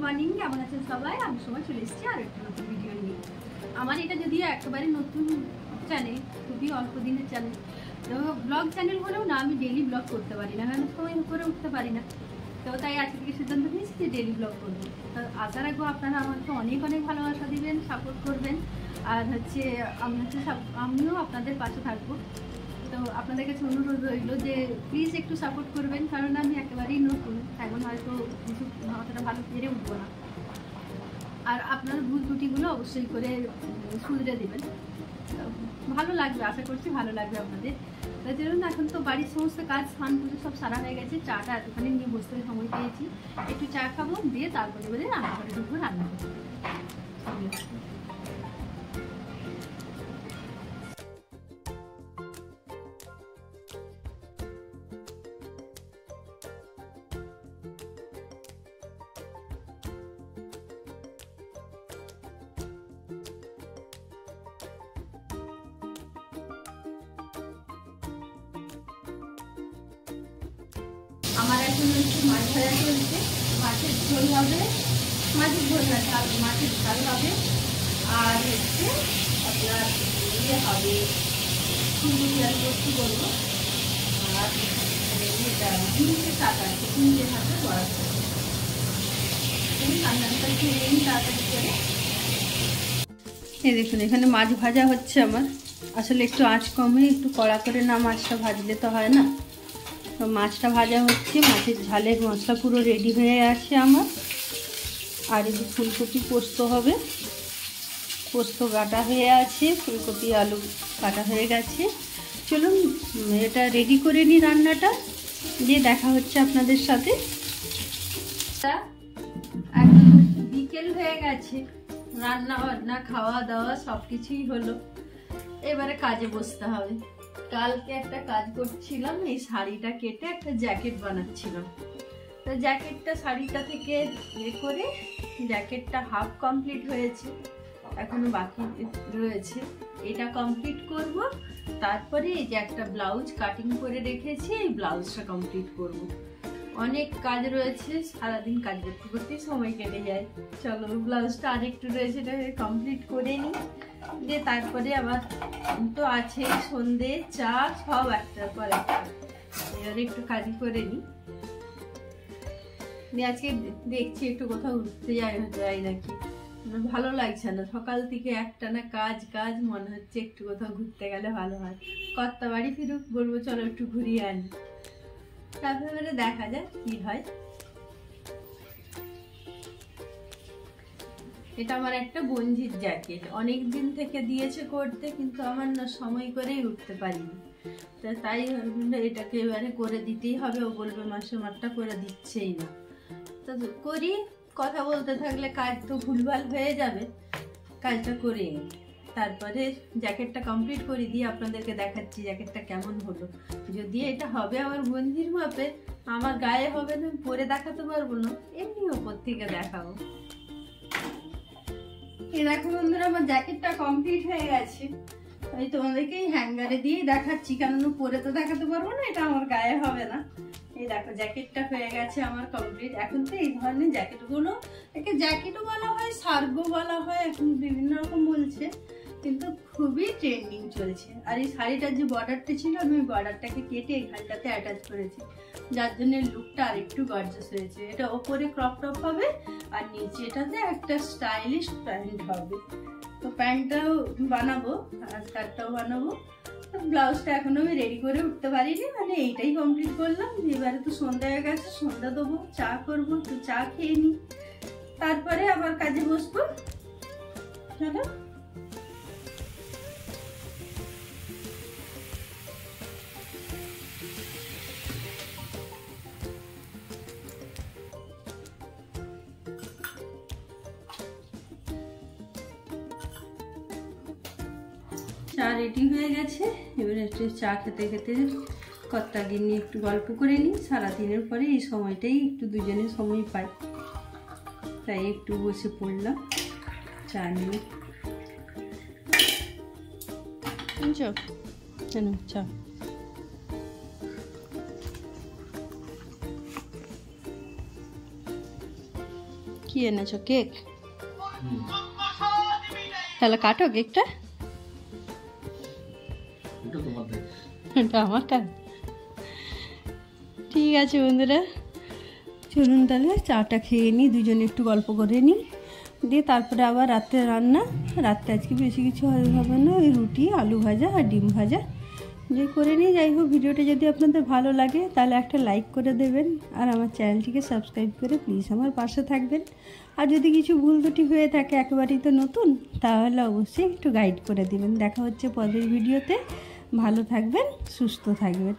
Morning, কেমন আছেন সবাই? আমি সময় চলে এসেছি আর একটা নতুন ভিডিও নিয়ে। আমার এটা যদিও একেবারে নতুন চ্যানেল, খুবই অল্প দিনের চ্যানেল, তো ব্লগ চ্যানেল হলেও না আমি ডেইলি ব্লগ করতে পারি না, কারণ সময় করে উঠতে পারি না। তো তাই আজকে থেকে সিদ্ধান্ত নিয়েছি যে ডেইলি ব্লগ করবো। তো আশা রাখবো আপনারা আমাকে অনেক অনেক ভালোবাসা দিবেন, সাপোর্ট করবেন। আর আমিও আপনাদের পাশে থাকবো। তো আপনাদের কাছে অনুরোধ রইল যে প্লিজ একটু সাপোর্ট করবেন, কারণ আমি একেবারেই নতুন, এখন হয়তো কিছু অতটা ভালো পেরে উঠবো না। আর আপনার ভুল ত্রুটিগুলো অবশ্যই করে শুধরে দেবেন, ভালো লাগবে, আশা করছি ভালো লাগবে আপনাদের। তাই জন্য এখন তো বাড়ির সমস্ত কাজ, স্নান পুজো সব সারা হয়ে গেছে, চাটা এতখানি নিয়ে বসতে সময় পেয়েছি, একটু চা খাবো, দিয়ে তারপরে বলে রান্নাঘরে ঢুকবো, রান্না করবো। আমার এখন হচ্ছে মাছ ভাজা চলছে, মাছের ঝোল হবে, মাছের ঝোল না ঝাল, মাছের ঝাল হবে। আর হচ্ছে আপনার ইয়ে হবে, ফুলকপি আলু পোস্ত করবো। আর এটা ঝিঙে শাক আছে, ঝিঙে শাকটা করা হবে। রান্নাটা খেয়ে নিই তাড়াতাড়ি করে। এই দেখুন, এখানে মাছ ভাজা হচ্ছে আমার। আসলে একটু আঁচ কমে, একটু কড়া করে না মাছটা ভাজলে তো হয় না। তো মাছটা ভাজা হচ্ছে, মাছের ঝালের মশলা পুরো রেডি হয়ে আছে আমার। আর এই যে ফুলকপি পোস্ত হবে, পোস্ত কাটা হয়ে আছে, ফুলকপি আলু কাটা হয়ে গেছে। চলুন এটা রেডি করে নিই, রান্নাটা দিয়ে দেখা হচ্ছে আপনাদের সাথে। এখন বিকেল হয়ে গেছে, রান্না বান্না খাওয়া দাওয়া সব কিছুই হলো, এবারে কাজে বসতে হবে। কালকে একটা কাজ করছিলাম, এই শাড়িটা কেটে একটা জ্যাকেট বানাচ্ছিলাম। তো জ্যাকেটটা শাড়িটা থেকে ইয়ে করে জ্যাকেটটা হাফ কমপ্লিট হয়েছে, এখনো বাকি রয়েছে, এটা কমপ্লিট করব। তারপরে এই যে একটা ব্লাউজ কাটিং করে রেখেছি, এই ব্লাউজটা কমপ্লিট করব। অনেক কাজ রয়েছে, সারাদিন কাজ করতে করতেই সময় কেটে যায়। চলো ব্লাউজটা আরেকটু রয়েছে, এটাকে কমপ্লিট করে নিই, দিয়ে তারপরে আবার তো আছে সন্ধে চা সব একটার পর একটা, এবার একটু কাজ করে নিই। আজকে দেখছি একটু কোথাও ঘুরতে যাই নাকি, ভালো লাগছে না, সকাল থেকে একটানা কাজ কাজ, মনে হচ্ছে একটু কোথাও ঘুরতে গেলে ভালো হয়। কর্তা বাড়ি ফিরুক, বলবো চলো একটু ঘুরিয়ে আনি, তারপরে দেখা যাক কি হয়। এটা আমার একটা বঞ্জির জ্যাকেট, অনেক দিন থেকে দিয়েছে করতে, কিন্তু আমার না সময় করেই উঠতে পারিনি। তাই এটাকে এবারে করে দিতেই হবে, ও বলবে মাসেমারটা করে দিচ্ছেই না। তো করি, কথা বলতে থাকলে কাজ তো ভুলভাল হয়ে যাবে, কাজটা করে তারপরে জ্যাকেটটা কমপ্লিট করে দিয়ে আপনাদেরকে দেখাচ্ছি জ্যাকেটটা কেমন হলো। যদি এটা হবে আমার বঞ্জির মাপে, আমার গায়ে হবে না, পরে দেখাতে পারবো না, এমনি ওপর থেকে দেখাবো। এই দেখো বন্ধুরা, আমার জ্যাকেটটা কমপ্লিট হয়ে গেছে। আমি তোমাদেরকে এই হ্যাঙ্গারে দিয়ে দেখাচ্ছি, কারণ পরে তো দেখাতে পারবো না, এটা আমার গায়ে হবে না। এই দেখো জ্যাকেটটা হয়ে গেছে আমার কমপ্লিট। এখন তো এই ধরনের জ্যাকেটগুলো, একে জ্যাকেটও বলা হয়, শার্গও বলা হয়, এখন বিভিন্ন রকম বলছে, কিন্তু খুবই ট্রেন্ডিং চলছে। আর এই শাড়িটার যে বর্ডারটা ছিল, আমি ওই বর্ডারটাকে কেটে এখানটাতে অ্যাটাচ করেছি, যার জন্য লুকটা আর একটু গর্জাস হয়েছে। এটা ওপরে ক্রপ টপ হবে, আর নিচেটাতে একটা স্টাইলিশ প্যান্ট হবে। তো প্যান্টটাও বানাবো, আর শার্টটাও বানাবো। ব্লাউজটা এখনো আমি রেডি করে উঠতে পারিনি, মানে এইটাই কমপ্লিট করলাম। এবারে তো সন্ধ্যা হয়ে গেছে, সন্ধ্যা দেবো, চা করবো, একটু চা খেয়ে নিই, তারপরে আবার কাজে বসবো। চলো চা রেডি হয়ে গেছে, এবারে একটু চা খেতে খেতে কর্তাকে নিয়ে একটু গল্প করে নিই। সারাদিনের পরে এই সময়টাই একটু দুজনে সময় পাই, তাই একটু বসে পড়লাম চা নিয়ে। চা কি এনেছো? কেক? তাহলে কাটো কেকটা। এটা আমার কাজ। ঠিক আছে বন্ধুরা, চলুন তাহলে চাটা খেয়ে নিই, দুজনে একটু গল্প করে নিই, দিয়ে তারপরে আবার রাত্রে রান্না। রাত্রে আজকে বেশি কিছু হবে না, ওই রুটি, আলু ভাজা আর ডিম ভাজা যে করে নিই। যাই হোক, ভিডিওটা যদি আপনাদের ভালো লাগে তাহলে একটা লাইক করে দেবেন, আর আমার চ্যানেলটিকে সাবস্ক্রাইব করে প্লিজ আমার পাশে থাকবেন। আর যদি কিছু ভুল ত্রুটি হয়ে থাকে, একেবারেই তো নতুন, তাহলে অবশ্যই একটু গাইড করে দেবেন। দেখা হচ্ছে পরের ভিডিওতে। ভালো থাকবেন, সুস্থ থাকবেন।